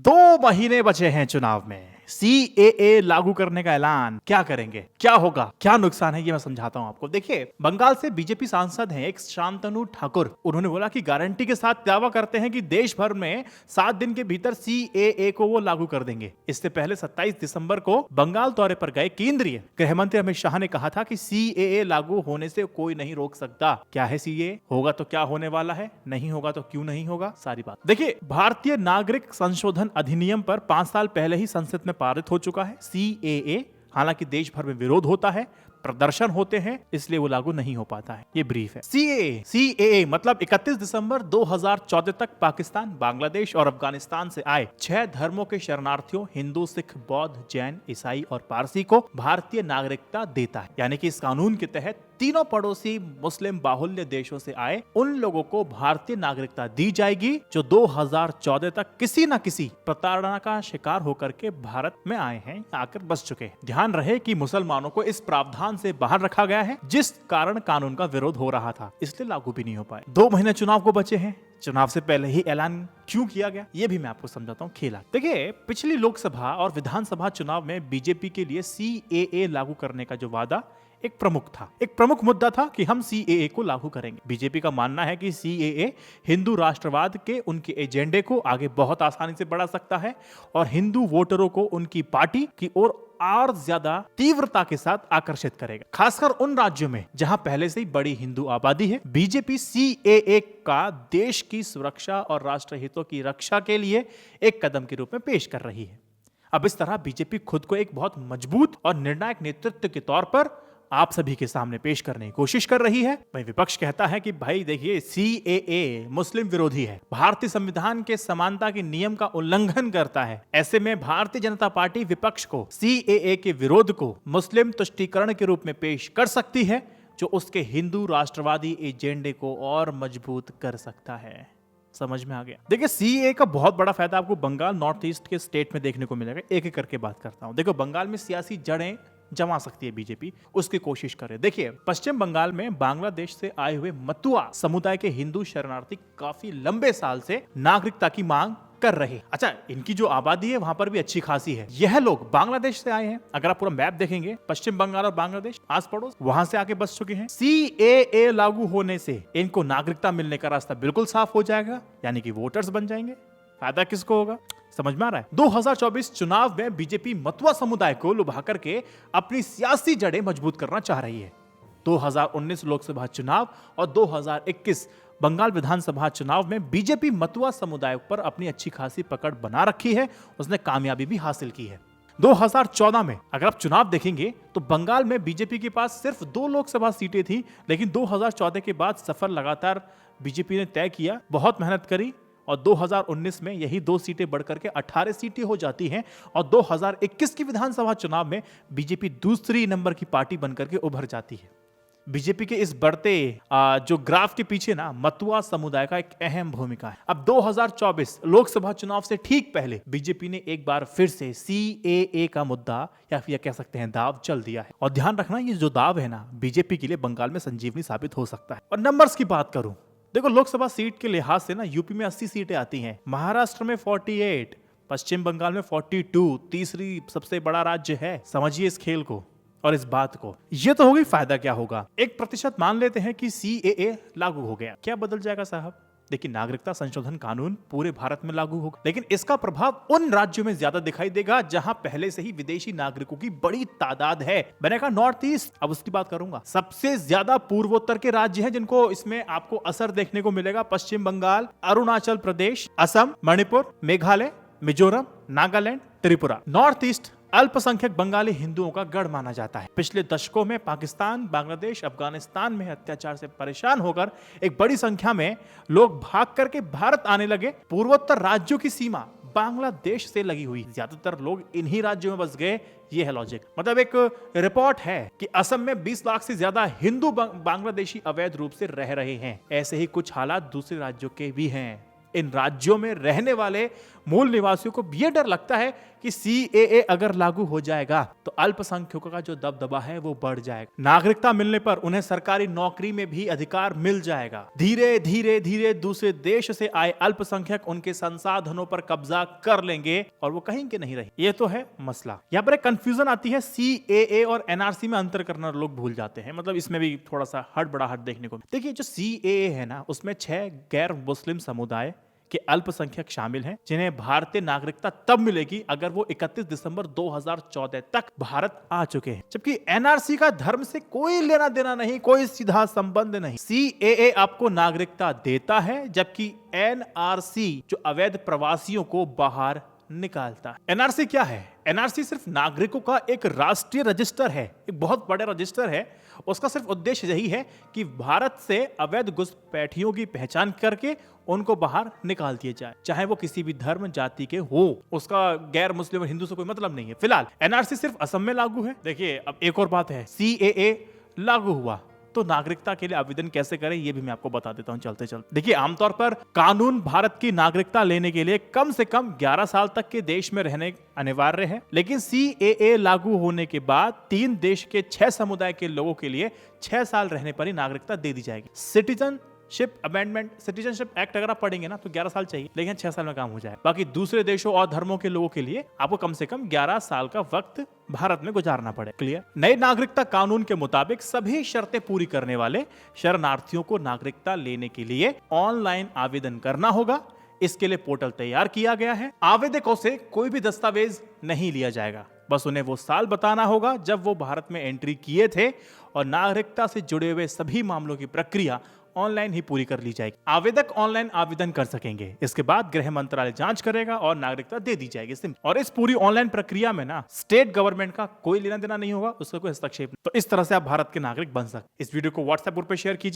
2 महीने बचे हैं चुनाव में। सीएए लागू करने का ऐलान। क्या करेंगे, क्या होगा, क्या नुकसान है, ये मैं समझाता हूं आपको। देखिए, बंगाल से बीजेपी सांसद हैं एक शांतनु ठाकुर। उन्होंने बोला कि गारंटी के साथ दावा करते हैं कि देश भर में 7 दिन के भीतर सीएए को वो लागू कर देंगे। इससे पहले 27 दिसंबर को बंगाल दौरे पर गए केंद्रीय गृह मंत्री अमित शाह ने कहा था कि सीएए लागू होने से कोई नहीं रोक सकता। क्या है सीएए, होगा तो क्या होने वाला है, नहीं होगा तो क्यों नहीं होगा, सारी बात। देखिए, भारतीय नागरिक संशोधन अधिनियम पर 5 साल पहले ही संसद में पारित हो चुका है सीएए। हालांकि देश भर में विरोध होता है, प्रदर्शन होते हैं, इसलिए वो लागू नहीं हो पाता है। ये ब्रीफ है। सीएए मतलब 31 दिसंबर 2014 तक पाकिस्तान, बांग्लादेश और अफगानिस्तान से आए 6 धर्मों के शरणार्थियों हिंदू, सिख, बौद्ध, जैन, ईसाई और पारसी को भारतीय नागरिकता देता है। यानी कि इस कानून के तहत तीनों पड़ोसी मुस्लिम बाहुल्य देशों से आए उन लोगों को भारतीय नागरिकता दी जाएगी जो 2014 तक किसी न किसी प्रताड़ना का शिकार होकर के भारत में आए हैं, आकर बस चुके हैं। ध्यान रहे कि मुसलमानों को इस प्रावधान से बाहर रखा गया है, जिस कारण कानून का विरोध हो रहा था, इसलिए लागू भी नहीं हो पाए। 2 महीने चुनाव को बचे हैं। चुनाव से पहले ही ऐलान क्यों किया गया, ये भी मैं आपको समझाता हूँ खेला। देखिए, पिछली लोकसभा और विधानसभा चुनाव में बीजेपी के लिए सीएए लागू करने का जो वादा एक प्रमुख मुद्दा था कि हम सीएए को लागू करेंगे। बीजेपी का मानना है कि सीएए हिंदू राष्ट्रवाद के उनके एजेंडे को आगे बहुत आसानी से बढ़ा सकता है और हिंदू वोटरों को उनकी पार्टी की ओर और ज्यादा तीव्रता के साथ आकर्षित करेगा, खासकर उन राज्यों में जहां पहले से ही बड़ी हिंदू आबादी है। बीजेपी सीएए का देश की सुरक्षा और राष्ट्र हितों की रक्षा के लिए एक कदम के रूप में पेश कर रही है। अब इस तरह बीजेपी खुद को एक बहुत मजबूत और निर्णायक नेतृत्व के तौर पर आप सभी के सामने पेश करने की कोशिश कर रही है। वही विपक्ष कहता है कि भाई देखिए, सीएए मुस्लिम विरोधी है, भारतीय संविधान के समानता के नियम का उल्लंघन करता है। ऐसे में भारतीय जनता पार्टी विपक्ष को सीएए के विरोध को मुस्लिम तुष्टीकरण के रूप में पेश कर सकती है, जो उसके हिंदू राष्ट्रवादी एजेंडे को और मजबूत कर सकता है। समझ में आ गया। देखिए, सीएए का बहुत बड़ा फायदा आपको बंगाल, नॉर्थ ईस्ट के स्टेट में देखने को मिलेगा। एक एक करके बात करता हूं। देखो, बंगाल में सियासी जड़ें जमा सकती है बीजेपी, उसकी कोशिश करे। देखिए, पश्चिम बंगाल में बांग्लादेश से आए हुए मतुआ समुदाय के हिंदू शरणार्थी काफी लंबे साल से नागरिकता की मांग कर रहे। अच्छा, इनकी जो आबादी है वहां पर भी अच्छी खासी है। यह लोग बांग्लादेश से आए हैं। अगर आप पूरा मैप देखेंगे, पश्चिम बंगाल और बांग्लादेश आस पड़ोस, वहां से आके बस चुके हैं। सीएए लागू होने से इनको नागरिकता मिलने का रास्ता बिल्कुल साफ हो जाएगा, यानी कि वोटर्स बन जाएंगे। फायदा किसको होगा, समझ में आ रहा है। 2024 चुनाव में बीजेपी मतुआ समुदाय को लुभा करके अपनी सियासी जड़ें मजबूत करना चाह रही है। 2019 लोकसभा चुनाव और 2021 बंगाल विधानसभा चुनाव में बीजेपी मतुआ समुदाय पर अपनी अच्छी खासी पकड़ बना रखी है, उसने कामयाबी भी हासिल की है। 2014 में अगर आप चुनाव देखेंगे तो बंगाल में बीजेपी के पास सिर्फ 2 लोकसभा सीटें थी, लेकिन 2014 के बाद सफर लगातार बीजेपी ने तय किया, बहुत मेहनत करी और 2019 में यही 2 सीटें बढ़कर के 18 सीटें हो जाती हैं और 2021 की विधानसभा चुनाव में बीजेपी दूसरी नंबर की पार्टी बनकर के उभर जाती है। बीजेपी के इस बढ़ते जो ग्राफ के पीछे ना मतुआ समुदाय का एक अहम भूमिका है। अब 2024 लोकसभा चुनाव से ठीक पहले बीजेपी ने एक बार फिर से सीएए का मुद्दा या फिर कह सकते हैं दाव चल दिया है। और ध्यान रखना, ये जो दाव है ना, बीजेपी के लिए बंगाल में संजीवनी साबित हो सकता है। और नंबर्स की बात करूं, देखो, लोकसभा सीट के लिहाज से ना यूपी में 80 सीटें आती हैं, महाराष्ट्र में 48, पश्चिम बंगाल में 42, तीसरी सबसे बड़ा राज्य है। समझिए इस खेल को और इस बात को। ये तो होगी फायदा क्या होगा। 1% मान लेते हैं कि सीएए लागू हो गया, क्या बदल जाएगा साहब। देखिए, नागरिकता संशोधन कानून पूरे भारत में लागू होगा, लेकिन इसका प्रभाव उन राज्यों में ज्यादा दिखाई देगा जहां पहले से ही विदेशी नागरिकों की बड़ी तादाद है। मैंने कहा नॉर्थ ईस्ट, अब उसकी बात करूंगा। सबसे ज्यादा पूर्वोत्तर के राज्य हैं जिनको इसमें आपको असर देखने को मिलेगा। पश्चिम बंगाल, अरुणाचल प्रदेश, असम, मणिपुर, मेघालय, मिजोरम, नागालैंड, त्रिपुरा। नॉर्थ ईस्ट अल्पसंख्यक बंगाली हिंदुओं का गढ़ माना जाता है। पिछले दशकों में पाकिस्तान, बांग्लादेश, अफगानिस्तान में अत्याचार से परेशान होकर एक बड़ी संख्या में लोग भाग करके भारत आने लगे। पूर्वोत्तर राज्यों की सीमा बांग्लादेश से लगी हुई, ज्यादातर लोग इन्हीं राज्यों में बस गए। ये है लॉजिक। मतलब एक रिपोर्ट है कि असम में 20 लाख से ज्यादा हिंदू बांग्लादेशी अवैध रूप से रह रहे हैं। ऐसे ही कुछ हालात दूसरे राज्यों के भी हैं। इन राज्यों में रहने वाले मूल निवासियों को ये डर लगता है कि सीएए अगर लागू हो जाएगा तो अल्पसंख्यकों का जो दबदबा है वो बढ़ जाएगा। नागरिकता मिलने पर उन्हें सरकारी नौकरी में भी अधिकार मिल जाएगा। धीरे धीरे धीरे दूसरे देश से आए अल्पसंख्यक उनके संसाधनों पर कब्जा कर लेंगे और वो कहीं के नहीं रहे। ये तो है मसला। यहाँ पर एक कंफ्यूजन आती है, सीएए और एनआरसी में अंतर करना लोग भूल जाते हैं। मतलब इसमें भी थोड़ा सा हड़बड़ाहट देखने को। देखिए जो सीएए है ना, उसमें 6 गैर मुस्लिम समुदाय के अल्पसंख्यक शामिल हैं जिन्हें भारतीय नागरिकता तब मिलेगी अगर वो 31 दिसंबर 2014 तक भारत आ चुके हैं। जबकि एनआरसी का धर्म से कोई लेना देना नहीं, कोई सीधा संबंध नहीं। सीएए आपको नागरिकता देता है जबकि एनआरसी जो अवैध प्रवासियों को बाहर निकालता है। एनआरसी क्या है? एनआरसी सिर्फ नागरिकों का एक राष्ट्रीय रजिस्टर है, एक बहुत बड़ा रजिस्टर है। उसका सिर्फ उद्देश्य यही है कि भारत से अवैध घुसपैठियों की पहचान करके उनको बाहर निकाल दिया जाए, चाहे वो किसी भी धर्म जाति के हो। उसका गैर मुस्लिम और हिंदू से कोई मतलब नहीं है। फिलहाल एनआरसी सिर्फ असम में लागू है। देखिए अब एक और बात है, सीएए लागू हुआ तो नागरिकता के लिए आवेदन कैसे करें ये भी मैं आपको बता देता हूं चलते चलते। देखिए आमतौर पर कानून भारत की नागरिकता लेने के लिए कम से कम 11 साल तक के देश में रहने अनिवार्य है, लेकिन सीएए लागू होने के बाद 3 देश के 6 समुदाय के लोगों के लिए 6 साल रहने पर ही नागरिकता दे दी जाएगी। सिटीजनशिप एक्ट अगर आप पढ़ेंगे ना तो 11 साल चाहिए, लेकिन 6 साल में काम हो जाए। बाकी दूसरे देशों और धर्मों के लोगों के लिए आपको कम से कम 11 साल का वक्त भारत में गुजारना पड़े। क्लियर? नए नागरिकता कानून के मुताबिक सभी शर्तें पूरी करने वाले शरणार्थियों को नागरिकता लेने के लिए ऑनलाइन आवेदन करना होगा। इसके लिए पोर्टल तैयार किया गया है। आवेदकों से कोई भी दस्तावेज नहीं लिया जाएगा, बस उन्हें वो साल बताना होगा जब वो भारत में एंट्री किए थे और नागरिकता से जुड़े हुए सभी मामलों की प्रक्रिया ऑनलाइन ही पूरी कर ली जाएगी। आवेदक ऑनलाइन आवेदन कर सकेंगे। इसके बाद गृह मंत्रालय जांच करेगा और नागरिकता दे दी जाएगी। और इस पूरी ऑनलाइन प्रक्रिया में ना स्टेट गवर्नमेंट का कोई लेना देना नहीं होगा, उसका कोई हस्तक्षेप नहीं। तो इस तरह से आप भारत के नागरिक बन सकते। इस वीडियो को व्हाट्सएप ग्रुप पे शेयर कीजिए।